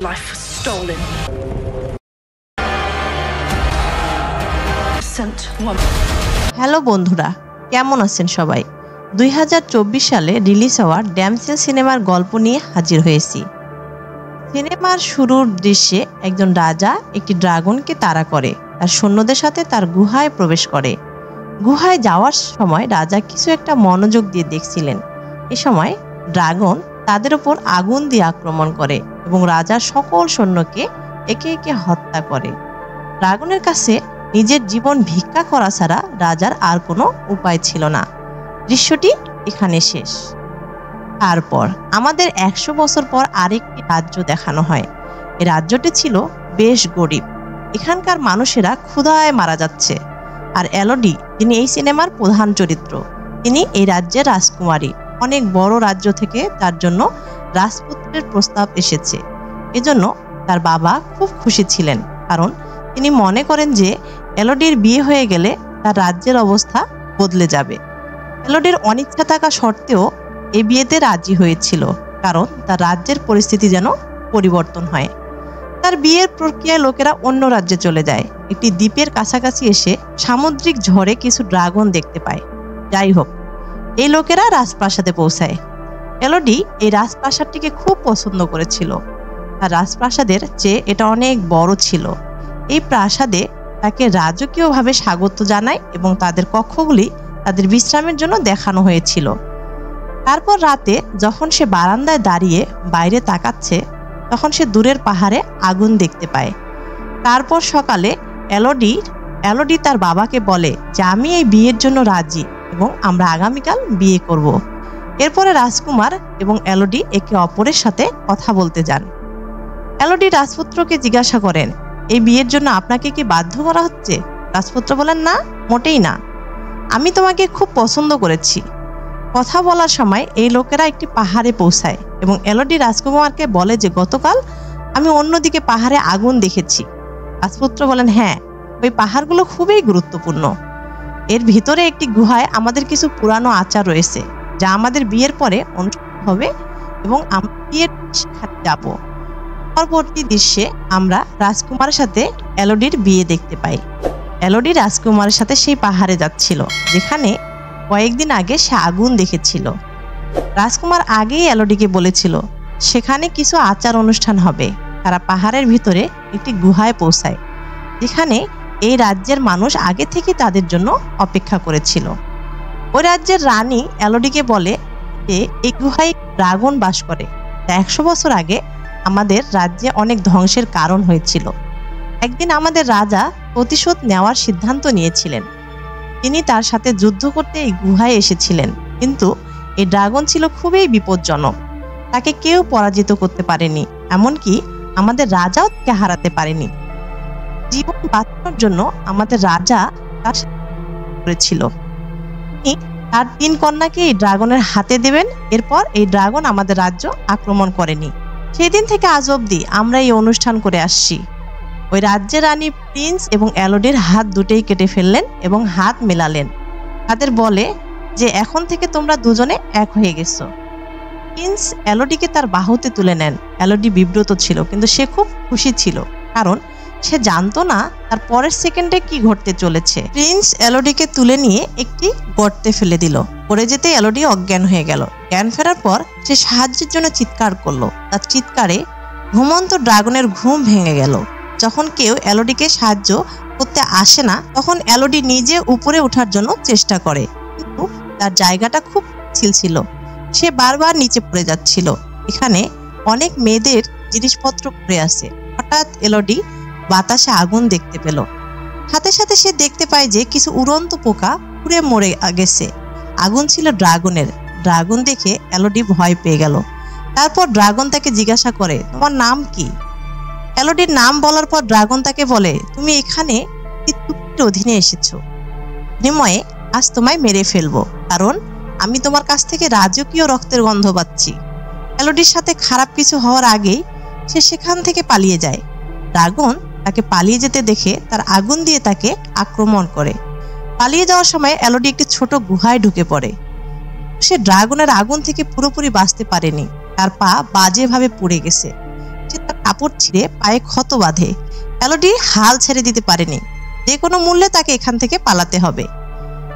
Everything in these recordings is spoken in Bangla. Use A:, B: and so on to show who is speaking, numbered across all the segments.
A: Life was stolen. Sent one.
B: Hello বন্ধুরা, কেমন আছেন সবাই? 2024 সালে রিলিজ হওয়া ড্যামসেল সিনেমার গল্প নিয়ে হাজির হয়েছি। সিনেমার শুরুর দৃশ্যে একজন রাজা একটি ড্রাগনকে তাড়া করে আর সৈন্যদের সাথে তার গুহায় প্রবেশ করে। গুহায় যাওয়ার সময় রাজা কিছু একটা মনোযোগ দিয়ে দেখছিলেন। এ সময় ড্রাগন তাদের উপর আগুন দিয়ে আক্রমণ করে এবং রাজার সকল সৈন্যকে একে একে হত্যা করে। ড্রাগনের কাছে নিজের জীবন ভিক্ষা করা ছাড়া রাজার আর কোনো উপায় ছিল না। দৃশ্যটি এখানে শেষ। তারপর আমাদের 100 বছর পর আরেকটি রাজ্য দেখানো হয়। এই রাজ্যটি ছিল বেশ গরিব। এখানকার মানুষেরা ক্ষুধায় মারা যাচ্ছে। আর এলোডি, যিনি এই সিনেমার প্রধান চরিত্র, তিনি এই রাজ্যের রাজকুমারী। অনেক বড় রাজ্য থেকে তার জন্য রাজপুত্রের প্রস্তাব এসেছে। এজন্য তার বাবা খুব খুশি ছিলেন, কারণ তিনি মনে করেন যে এলোডির বিয়ে হয়ে গেলে তার রাজ্যের অবস্থা বদলে যাবে। এলোডির অনিচ্ছা থাকা সত্ত্বেও এই বিয়েতে রাজি হয়েছিল, কারণ তার রাজ্যের পরিস্থিতি যেন পরিবর্তন হয়। তার বিয়ের প্রক্রিয়ায় লোকেরা অন্য রাজ্যে চলে যায়। একটি দ্বীপের কাছাকাছি এসে সামুদ্রিক ঝড়ে কিছু ড্রাগন দেখতে পায়। যাই হোক, এই লোকেরা রাজপ্রাসাদে পৌঁছায়। এলোডি এই রাজপ্রাসাদটিকে খুব পছন্দ করেছিল। তার রাজপ্রাসাদের চেয়ে এটা অনেক বড় ছিল। এই প্রাসাদে তাকে রাজকীয়ভাবে স্বাগত জানায় এবং তাদের কক্ষগুলি তাদের বিশ্রামের জন্য দেখানো হয়েছিল। তারপর রাতে যখন সে বারান্দায় দাঁড়িয়ে বাইরে তাকাচ্ছে, তখন সে দূরের পাহাড়ে আগুন দেখতে পায়। তারপর সকালে এলোডি তার বাবাকে বলে যে আমি এই বিয়ের জন্য রাজি এবং আমরা আগামীকাল বিয়ে করব। এরপরে রাজকুমার এবং এলোডি একে অপরের সাথে কথা বলতে যান। এলোডি রাজপুত্রকে জিজ্ঞাসা করেন, এই বিয়ের জন্য আপনাকে কি বাধ্য করা হচ্ছে? রাজপুত্র বলেন, না, মোটেই না, আমি তোমাকে খুব পছন্দ করেছি। কথা বলার সময় এই লোকেরা একটি পাহাড়ে পৌঁছায় এবং এলোডি রাজকুমারকে বলে যে গতকাল আমি অন্যদিকে পাহাড়ে আগুন দেখেছি। রাজপুত্র বলেন, হ্যাঁ, ওই পাহাড়গুলো খুবই গুরুত্বপূর্ণ। এর ভিতরে একটি গুহায় আমাদের কিছু পুরানো আচার রয়েছে, যা আমাদের বিয়ের পরে অনুষ্ঠান হবে এবং আমরা বিয়ের সেখানে যাব। পরবর্তী দৃশ্যে আমরা রাজকুমারের সাথে এলোডির বিয়ে দেখতে পাই। এলোডি রাজকুমারের সাথে সেই পাহাড়ে যাচ্ছিল, যেখানে কয়েকদিন আগে সে আগুন দেখেছিল। রাজকুমার আগেই এলোডিকে বলেছিল সেখানে কিছু আচার অনুষ্ঠান হবে। তারা পাহাড়ের ভিতরে একটি গুহায় পৌঁছায়, যেখানে এই রাজ্যের মানুষ আগে থেকে তাদের জন্য অপেক্ষা করেছিল। ওই রাজ্যের রানী এলোডিকে বলে যে এই গুহায় ড্রাগন বাস করে। 100 বছর আগে আমাদের রাজ্যে অনেক ধ্বংসের কারণ হয়েছিল। একদিন আমাদের রাজা প্রতিশোধ নেওয়ার সিদ্ধান্ত নিয়েছিলেন। তিনি তার সাথে যুদ্ধ করতে এই গুহায় এসেছিলেন, কিন্তু এই ড্রাগন ছিল খুবই বিপজ্জনক। তাকে কেউ পরাজিত করতে পারেনি, এমনকি আমাদের রাজাও তাকে হারাতে পারেনি। জীবন বাঁচানোর জন্য আমাদের রাজা তার করেছিল তিনি তার 3 কন্যাকে এই ড্রাগনের হাতে দেবেন। এরপর এই ড্রাগন আমাদের রাজ্য আক্রমণ করেনি। সেই দিন থেকে আজ অবধি আমরা এই অনুষ্ঠান করে আসছি। ওই রাজ্যের রানী প্রিন্স এবং এলোডির হাত দুটোই কেটে ফেললেন এবং হাত মেলালেন। তাদের বলে যে এখন থেকে তোমরা দুজনে এক হয়ে গেছো। প্রিন্স এলোডিকে তার বাহুতে তুলে নেন। এলোডি বিব্রত ছিল, কিন্তু সে খুব খুশি ছিল, কারণ সে জানতো না তার পরের সেকেন্ডে কি ঘটতে চলেছে। প্রিন্স এলোডিকে তুলে নিয়ে একটি গর্তে ফেলে দিল। পড়ে যেতে এলোডি অজ্ঞান হয়ে গেল। জ্ঞান ফেরার পর সে সাহায্যের জন্য চিৎকার করলো। তার চিৎকারে ঘুমন্ত ড্রাগনের ঘুম ভেঙে গেল। যখন কেউ এলোডিকে সাহায্য করতে আসে না, তখন এলোডি নিজে উপরে ওঠার জন্য চেষ্টা করে, কিন্তু তার জায়গাটা খুব পিচ্ছিল ছিল। সে বারবার নিচে পড়ে যাচ্ছিল। এখানে অনেক মেয়েদের জিনিসপত্র পড়ে আছে। হঠাৎ এলোডি বাতাসে আগুন দেখতে পেল। সাথে সাথে সে দেখতে পায় যে কিছু উড়ন্ত পোকা পুড়ে মরে গেছে। আগুন ছিল ড্রাগনের। ড্রাগন দেখে এলোডি ভয় পেয়ে গেল। তারপর ড্রাগন তাকে জিজ্ঞাসা করে, তোমার নাম কি? এলোডির নাম বলার পর ড্রাগন তাকে বলে, তুমি এখানে চুক্তির অধীনে এসেছো। বিনিময়ে আজ তোমায় মেরে ফেলবো, কারণ আমি তোমার কাছ থেকে রাজকীয় রক্তের গন্ধ পাচ্ছি। এলোডির সাথে খারাপ কিছু হওয়ার আগেই সে সেখান থেকে পালিয়ে যায়। ড্রাগন তাকে পালিয়ে যেতে দেখে তার আগুন দিয়ে তাকে আক্রমণ করে। পালিয়ে যাওয়ার সময় এলোডি একটি ছোট গুহায় ঢুকে পড়ে। সে ড্রাগনের আগুন থেকে পুরোপুরি বাঁচতে পারেনি। তার পা বাজেভাবে পুড়ে গেছে। সে তার কাপড় ছিঁড়ে পায়ে ক্ষত বাঁধে। এলোডি হাল ছেড়ে দিতে পারেনি, যে কোনো মূল্যে তাকে এখান থেকে পালাতে হবে।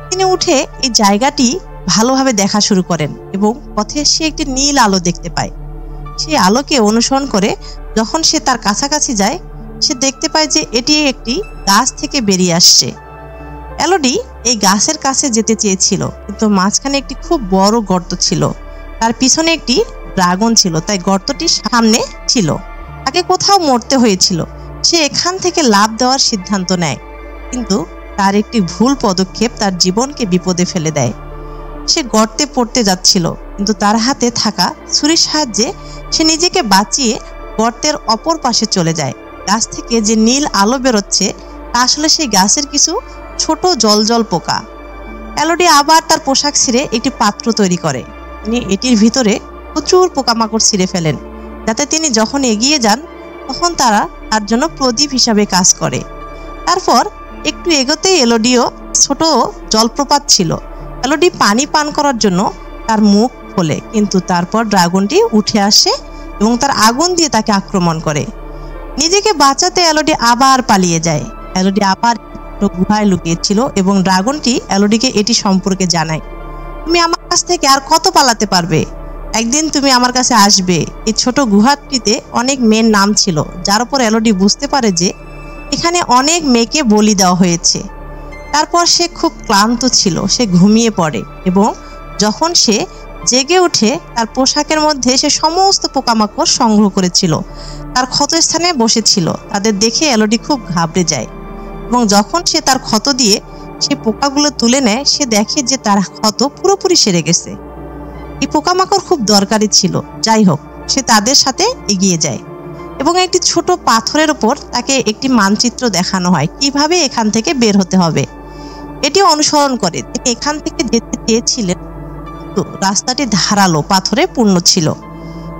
B: তিনি উঠে এই জায়গাটি ভালোভাবে দেখা শুরু করেন এবং পথে সে একটি নীল আলো দেখতে পায়। সেই আলোকে অনুসরণ করে যখন সে তার কাছাকাছি যায়, সে দেখতে পায় যে এটি একটি গাছ থেকে বেরিয়ে আসছে। এলোডি এই গাছের কাছে যেতে চেয়েছিল, কিন্তু মাঝখানে একটি খুব বড় গর্ত ছিল। তার পিছনে একটি ড্রাগন ছিল, তাই গর্তটি সামনে ছিল। তাকে কোথাও মরতে হয়েছিল। সে এখান থেকে লাফ দেওয়ার সিদ্ধান্ত নেয়, কিন্তু তার একটি ভুল পদক্ষেপ তার জীবনকে বিপদে ফেলে দেয়। সে গর্তে পড়তে যাচ্ছিল, কিন্তু তার হাতে থাকা ছুরির সাহায্যে সে নিজেকে বাঁচিয়ে গর্তের অপর পাশে চলে যায়। গাছ থেকে যে নীল আলো বেরোচ্ছে তা আসলে সেই গাছের কিছু ছোট জলজল পোকা। এলোডি আবার তার পোশাক ছিঁড়ে একটি পাত্র তৈরি করে। তিনি এটির ভিতরে প্রচুর পোকামাকড় ছিঁড়ে ফেলেন, যাতে তিনি যখন এগিয়ে যান তখন তারা তার জন্য প্রদীপ হিসাবে কাজ করে। তারপর একটু এগোতেই এলোডিও ছোট জলপ্রপাত ছিল। এলোডি পানি পান করার জন্য তার মুখ খোলে, কিন্তু তারপর ড্রাগনটি উঠে আসে এবং তার আগুন দিয়ে তাকে আক্রমণ করে। নিজেকে বাঁচাতে এলোডি আবার পালিয়ে যায়। এলোডি আবার গুহায় লুকিয়েছিল এবং ড্রাগনটি এলোডিকে এটি সম্পর্কে জানায়। তুমি আমার কাছ থেকে আর কত পালাতে পারবে? একদিন তুমি আমার কাছে আসবে। এই ছোট গুহাটিতে অনেক মেয়ের নাম ছিল, যার উপর এলোডি বুঝতে পারে যে এখানে অনেক মেয়েকে বলি দেওয়া হয়েছে। তারপর সে খুব ক্লান্ত ছিল, সে ঘুমিয়ে পড়ে এবং যখন সে জেগে ওঠে তার পোশাকের মধ্যে সে সমস্ত পোকামাকড় সংগ্রহ করেছিল তার ক্ষতস্থানে বসেছিল। তাদের দেখে এলোডি খুব ঘাবড়ে যায় এবং যখন সে তার ক্ষত দিয়ে সে পোকাগুলো তুলে নেয়, সে দেখে যে তার ক্ষত পুরোপুরি সেরে গেছে। এই পোকামাকড় খুব দরকারি ছিল। যাই হোক, সে তাদের সাথে এগিয়ে যায় এবং একটি ছোট পাথরের উপর তাকে একটি মানচিত্র দেখানো হয় কিভাবে এখান থেকে বের হতে হবে। এটি অনুসরণ করে তিনি এখান থেকে যেতে চেয়েছিলেন, কিন্তু রাস্তাটি ধারালো পাথরে পূর্ণ ছিল।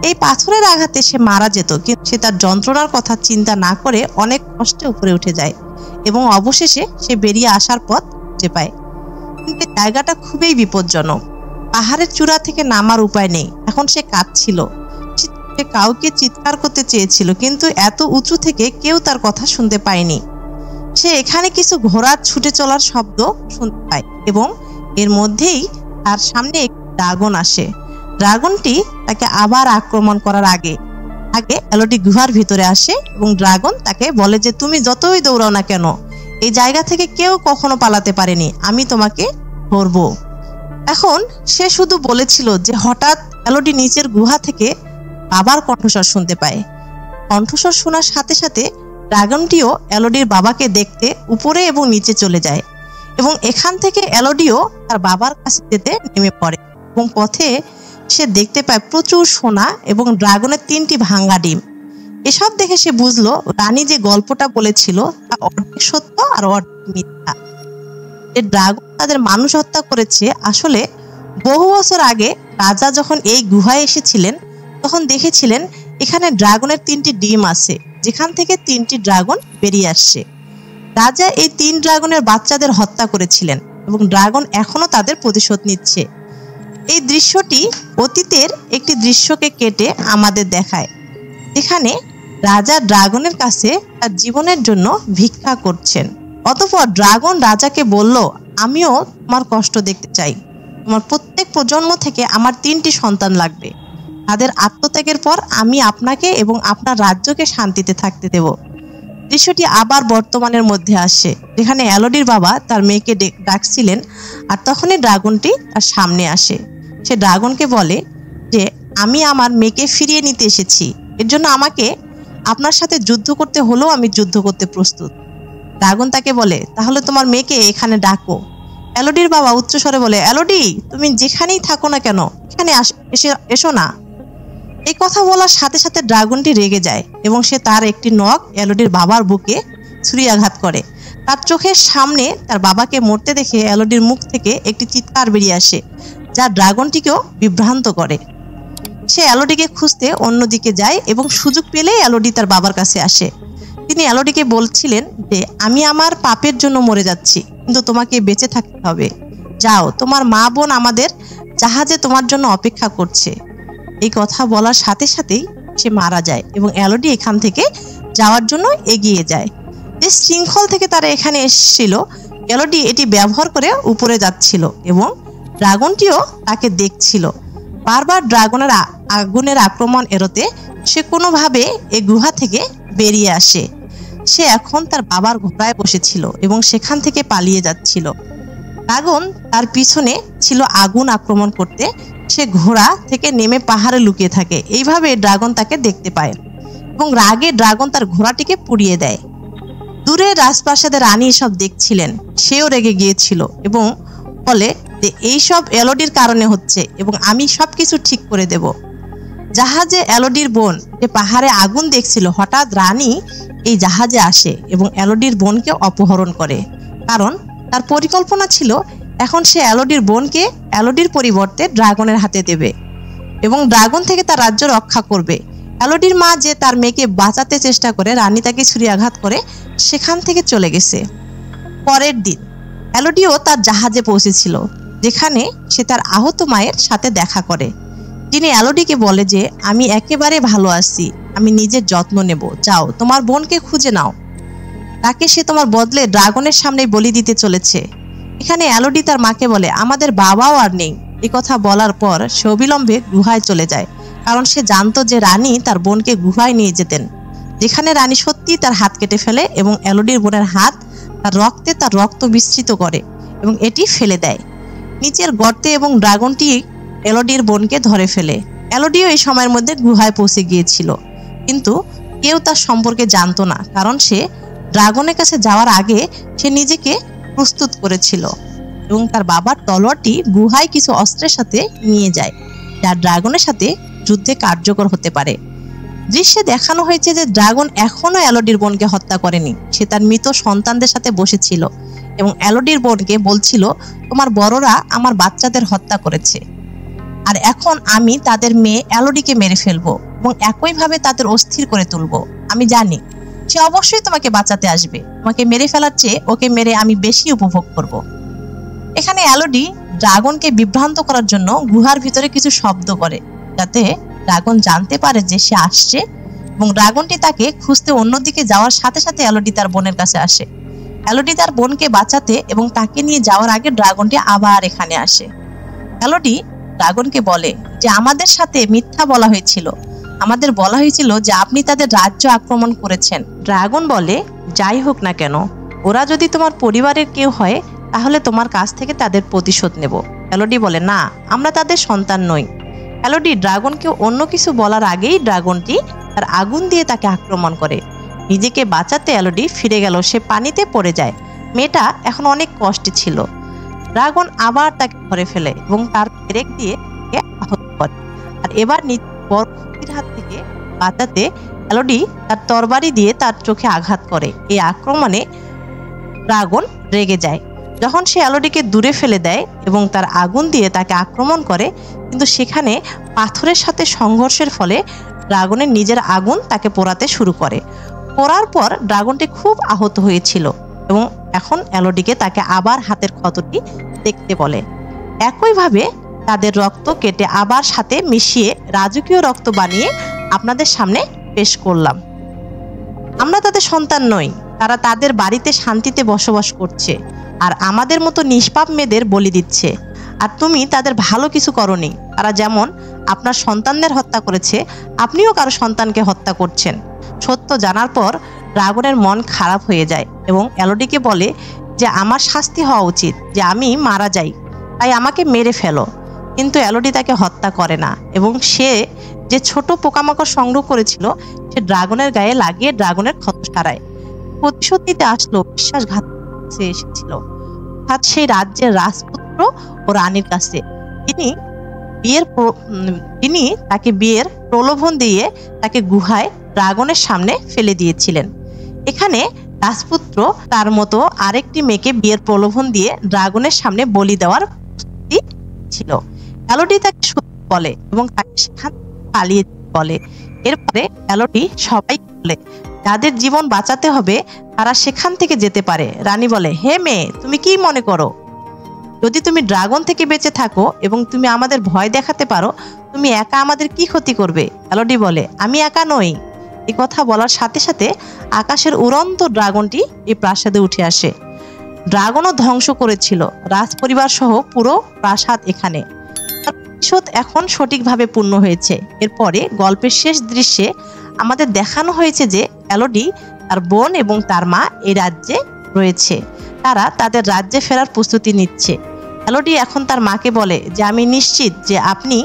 B: এই পাথরের আঘাতে সে মারা যেত, কিন্তু সে তার যন্ত্রণার কথা চিন্তা না করে অনেক কষ্টে উপরে উঠে যায় এবং অবশেষে সে বেরিয়ে আসার পথ খুঁজে পায়। কিন্তু জায়গাটা খুবই বিপজ্জনক। পাহাড়ের চূড়া থেকে নামার উপায় নেই। এখন সে কাঁদছিল। সে কাউকে চিৎকার করতে চেয়েছিল, কিন্তু এত উঁচু থেকে কেউ তার কথা শুনতে পায়নি। সে এখানে কিছু ঘোড়ার ছুটে চলার শব্দ শুনতে পায় এবং এর মধ্যেই তার সামনে একটি ড্রাগন আসে। ড্রাগনটি তাকে আবার আক্রমণ করার আগে এলোডি গুহার ভিতরে আসে এবং ড্রাগন তাকে বলে যে তুমি যতই দৌড়াও না কেন, এই জায়গা থেকে কেউ কখনো পালাতে পারেনি, আমি তোমাকে ধরবো। এখন সে শুধু বলেছিল যে হঠাৎ এলোডি নিচের গুহা থেকে বাবার কণ্ঠস্বর শুনতে পায়। কণ্ঠস্বর শোনার সাথে সাথে ড্রাগনটিও এলোডির বাবাকে দেখতে উপরে এবং নিচে চলে যায় এবং এখান থেকে এলোডিও তার বাবার কাছে যেতে নেমে পড়ে এবং পথে সে দেখতে পায় প্রচুর সোনা এবং ড্রাগনের 3টি ভাঙ্গা ডিম। এসব দেখে সে বুঝলো রানী যে গল্পটা বলেছিল তা অর্ধেক সত্য আর অর্ধেক মিথ্যা। যে ড্রাগন তাদের মানুষ হত্যা করেছে, আসলে বহু বছর আগে রাজা যখন এই গুহায় এসেছিলেন তখন দেখেছিলেন এখানে ড্রাগনের 3টি ডিম আছে, যেখান থেকে 3টি ড্রাগন বেরিয়ে আসছে। রাজা এই 3 ড্রাগনের বাচ্চাদের হত্যা করেছিলেন এবং ড্রাগন এখনো তাদের প্রতিশোধ নিচ্ছে। এই দৃশ্যটি অতীতের একটি দৃশ্যকে কেটে আমাদের দেখায়, যেখানে রাজা ড্রাগনের কাছে তার জীবনের জন্য ভিক্ষা করছেন। অতঃপর ড্রাগন রাজাকে বলল, আমিও তোমার কষ্ট দেখতে চাই। তোমার প্রত্যেক প্রজন্ম থেকে আমার 3টি সন্তান লাগবে। তাদের আত্মত্যাগের পর আমি আপনাকে এবং আপনার রাজ্যকে শান্তিতে থাকতে দেব। দৃশ্যটি আবার বর্তমানের মধ্যে আসে, যেখানে এলোডির বাবা তার মেয়েকে ডাকছিলেন আর তখনই ড্রাগনটি তার সামনে আসে। সে ড্রাগনকে বলে যে আমি আমার মেয়েকে ফিরিয়ে নিতে এসেছি, এর জন্য আমাকে আপনার সাথে যুদ্ধ করতে হলেও আমি যুদ্ধ করতে প্রস্তুত। ড্রাগন তাকে বলে, তাহলে তোমার মেয়েকে এখানে ডাকো। এলোডির বাবা উচ্চস্বরে বলে, এলোডি তুমি যেখানেই থাকো না কেন এখানে এসো না। এই কথা বলার সাথে সাথে ড্রাগনটি রেগে যায় এবং সে তার একটি নখ এলোডির বাবার বুকে ছুরিয়াঘাত করে। তার চোখের সামনে তার বাবাকে মরতে দেখে এলোডির মুখ থেকে একটি চিৎকার বেরিয়ে আসে, যা ড্রাগনটিকেও বিভ্রান্ত করে। সে এলোডিকে খুঁজতে অন্যদিকে যায় এবং সুযোগ পেলেই এলোডি তার বাবার কাছে আসে। তিনি এলোডিকে বলছিলেন যে আমি আমার পাপের জন্য মরে যাচ্ছি, কিন্তু তোমাকে বেঁচে থাকতে হবে। যাও, তোমার মা বোন আমাদের জাহাজে তোমার জন্য অপেক্ষা করছে। এই কথা বলার সাথে সাথেই সে মারা যায় এবং এলোডি এখান থেকে যাওয়ার জন্য এগিয়ে যায়। যে শৃঙ্খল থেকে তারা এখানে এসেছিল, এলোডি এটি ব্যবহার করে উপরে যাচ্ছিল এবং ড্রাগনটিও তাকে দেখছিল। বারবার ড্রাগনের আগুনের আক্রমণ এড়াতে সে কোনোভাবে এই গুহা থেকে বেরিয়ে আসে। সে এখন তার বাবার ঘোড়ায় বসেছিল এবং সেখান থেকে পালিয়ে যাচ্ছিল। ড্রাগন তার পিছনে ছিল আগুন আক্রমণ করতে। সে ঘোড়া থেকে নেমে পাহাড়ে লুকিয়ে থাকে। এইভাবে ড্রাগন তাকে দেখতে পায় এবং রাগে ড্রাগন তার ঘোড়াটিকে পুড়িয়ে দেয়। দূরে রাজপ্রাসাদের রানী সব দেখছিলেন, সেও রেগে গিয়েছিল এবং বলে যে এইসব এলোডির কারণে হচ্ছে এবং আমি সবকিছু ঠিক করে দেব। জাহাজে এলোডির বোন যে পাহাড়ে আগুন দেখছিল, হঠাৎ রানী এই জাহাজে আসে এবং এলোডির বোনকে অপহরণ করে, কারণ তার পরিকল্পনা ছিল এখন সে এলোডির বোনকে এলোডির পরিবর্তে ড্রাগনের হাতে দেবে এবং ড্রাগন থেকে তার রাজ্য রক্ষা করবে। এলোডির মা যে তার মেয়েকে বাঁচাতে চেষ্টা করে, রানী তাকে ছুরিয়াঘাত করে সেখান থেকে চলে গেছে। পরের দিন এলোডিও তার জাহাজে পৌঁছেছিল, যেখানে সে তার আহত মায়ের সাথে দেখা করে, যিনি এলোডিকে বলে যে আমি একেবারে ভালো আছি, আমি নিজের যত্ন নেব, যাও তোমার বোনকে খুঁজে নাও। তাকে সে তোমার বদলে ড্রাগনের সামনে বলি দিতে চলেছে। এখানে এলোডি তার মাকে বলে আমাদের বাবাও আর নেই। এই কথা বলার পর সে অবিলম্বে গুহায় চলে যায়, কারণ সে জানতো যে রানী তার বোনকে গুহায় নিয়ে যেতেন, যেখানে রানী সত্যি তার হাত কেটে ফেলে এবং এলোডির বোনের হাত তার রক্তে তার রক্ত মিশ্রিত করে এবং এটি ফেলে দেয় নিচের গর্তে এবং ড্রাগনটি এলোডির বোনকে ধরে ফেলে। এলোডিও এই সময়ের মধ্যে গুহায় পৌঁছে গিয়েছিল, কিন্তু কেউ তার সম্পর্কে জানতো না, কারণ সে ড্রাগনের কাছে যাওয়ার আগে সে নিজেকে প্রস্তুত করেছিল এবং তার বাবার তলোয়ারটি গুহায় কিছু অস্ত্রের সাথে নিয়ে যায়, যা ড্রাগনের সাথে যুদ্ধে কার্যকর হতে পারে। দৃশ্যে দেখানো হয়েছে যে ড্রাগন এখনো এলোডির বোনকে হত্যা করেনি। সে তার মৃত সন্তানদের সাথে বসেছিল এবং এলোডির বোনকে বলছিল তোমার বড়রা আমার বাচ্চাদের হত্যা করেছে, আর এখন আমি তাদের মেয়ে এলোডিকে মেরে ফেলবো এবং একইভাবে তাদের অস্থির করে তুলবো। আমি জানি সে অবশ্যই তোমাকে বাঁচাতে আসবে, তোমাকে মেরে ফেলার চেয়ে ওকে মেরে আমি বেশি উপভোগ করব। এখানে এলোডি ড্রাগনকে বিভ্রান্ত করার জন্য গুহার ভিতরে কিছু শব্দ করে, যাতে ড্রাগন জানতে পারে যে সে আসছে এবং ড্রাগনটি তাকে খুঁজতে অন্যদিকে যাওয়ার সাথে সাথে এলোডি তার বোনের কাছে আসে। এলোডি তার বোনকে বাঁচাতে এবং তাকে নিয়ে যাওয়ার আগে ড্রাগনটি আবার এখানে আসে। এলোডি ড্রাগনকে বলে যে আমাদের সাথে মিথ্যা বলা হয়েছিল, আমাদের বলা হয়েছিল যে আপনি তাদের রাজ্য আক্রমণ করেছেন। ড্রাগন বলে যাই হোক না কেন, ওরা যদি তোমার পরিবারের কেউ হয় তাহলে তোমার কাছ থেকে তাদের প্রতিশোধ নেব। এলোডি বলে না, আমরা তাদের সন্তান নই। এলোডি ড্রাগনকে অন্য কিছু বলার আগেই ড্রাগনটি তার আগুন দিয়ে তাকে আক্রমণ করে। নিজেকে বাঁচাতে এলোডি ফিরে গেল, সে পানিতে পড়ে যায়। মেয়েটা এখন অনেক কষ্টে ছিল। ড্রাগন আবার তাকে ধরে ফেলে এবং তার পেরেক দিয়ে আহত করে, আর এবার বড় শক্তির হাত থেকে বাঁচাতে এলোডি তার তরবারি দিয়ে তার চোখে আঘাত করে। এই আক্রমণে ড্রাগন রেগে যায়। যখন সে এলোডিকে দূরে ফেলে দেয় এবং তার আগুন দিয়ে তাকে আক্রমণ করে, কিন্তু সেখানে পাথরের সাথে সংঘর্ষের ফলে ড্রাগনের নিজের আগুন তাকে পোড়াতে শুরু করে। পোড়ার পর ড্রাগনটি খুব আহত হয়েছিল এবং এখন এলোডিকে তাকে আবার হাতের ক্ষতটি দেখতে বলে। একইভাবে তাদের রক্ত কেটে আবার সাথে মিশিয়ে রাজকীয় রক্ত বানিয়ে আপনাদের সামনে পেশ করলাম। আমরা তাদের সন্তান নই, তারা তাদের বাড়িতে শান্তিতে বসবাস করছে আর আমাদের মতো নিষ্পাপ মেয়েদের বলি দিচ্ছে। আর তুমি তাদের ভালো কিছু করনি। তারা যেমন আপনার সন্তানদের হত্যা করেছে, আপনিও কারো সন্তানকে হত্যা করছেন। সত্য জানার পর ড্রাগনের মন খারাপ হয়ে যায় এবং এলোডিকে বলে যে আমার শাস্তি হওয়া উচিত, যে আমি মারা যাই, তাই আমাকে মেরে ফেলো। কিন্তু এলোডি তাকে হত্যা করে না এবং সে যে ছোট পোকামাকড় সংগ্রহ করেছিল সে ড্রাগনের গায়ে লাগিয়ে ড্রাগনের ক্ষত সারায়। প্রতিশোধ নিতে আসলো, বিশ্বাসঘাত এসেছিল সেই রাজ্যের রাজপুত্র ও রানীর কাছে। তিনি তাকে বিয়ের প্রলোভন দিয়ে তাকে গুহায় ড্রাগনের সামনে ফেলে দিয়েছিলেন। এখানে রাজপুত্র তার মতো আরেকটি মেয়েকে বিয়ের প্রলোভন দিয়ে ড্রাগনের সামনে বলি দেওয়ার প্রস্তুতি ছিল। এলোডি তাকে সত্যি বলে এবং তাকে সেখান পালিয়ে বলে। এরপরে এলোডি সবাই বলে যাদের জীবন বাঁচাতে হবে তারা সেখান থেকে যেতে পারে। রানী বলে, হে মেয়ে, তুমি কি মনে করো? যদি তুমি ড্রাগন থেকে বেঁচে থাকো এবং তুমি আমাদের ভয় দেখাতে পারো, তুমি একা আমাদের কি ক্ষতি করবে? এলোডি বলে, আমি একা নই। এই কথা বলার সাথে সাথে আকাশের উড়ন্ত ড্রাগনটি এই প্রাসাদে উঠে আসে। ড্রাগনও ধ্বংস করেছিল রাজপরিবার সহ পুরো প্রাসাদ। এখানে প্রতিশোধ এখন সঠিকভাবে পূর্ণ হয়েছে। এরপরে গল্পের শেষ দৃশ্যে আমাদের দেখানো হয়েছে যে এলোডি, তার বোন এবং তার মা এই রাজ্যে রয়েছে। তারা তাদের রাজ্যে ফেরার প্রস্তুতি নিচ্ছে। এলোডি এখন তার মাকে বলে যে আমি নিশ্চিত যে আপনি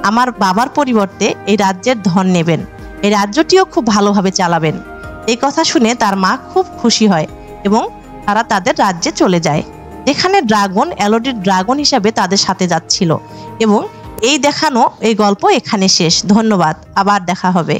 B: আমার বাবার পরিবর্তে এই রাজ্যের ধন নেবেন, এই রাজ্যটিও খুব ভালোভাবে চালাবেন। এই কথা শুনে তার মা খুব খুশি হয় এবং তারা তাদের রাজ্যে চলে যায়, যেখানে ড্রাগন এলোডির ড্রাগন হিসাবে তাদের সাথে যাচ্ছিল। এবং এই দেখানো এই গল্প এখানে শেষ। ধন্যবাদ, আবার দেখা হবে।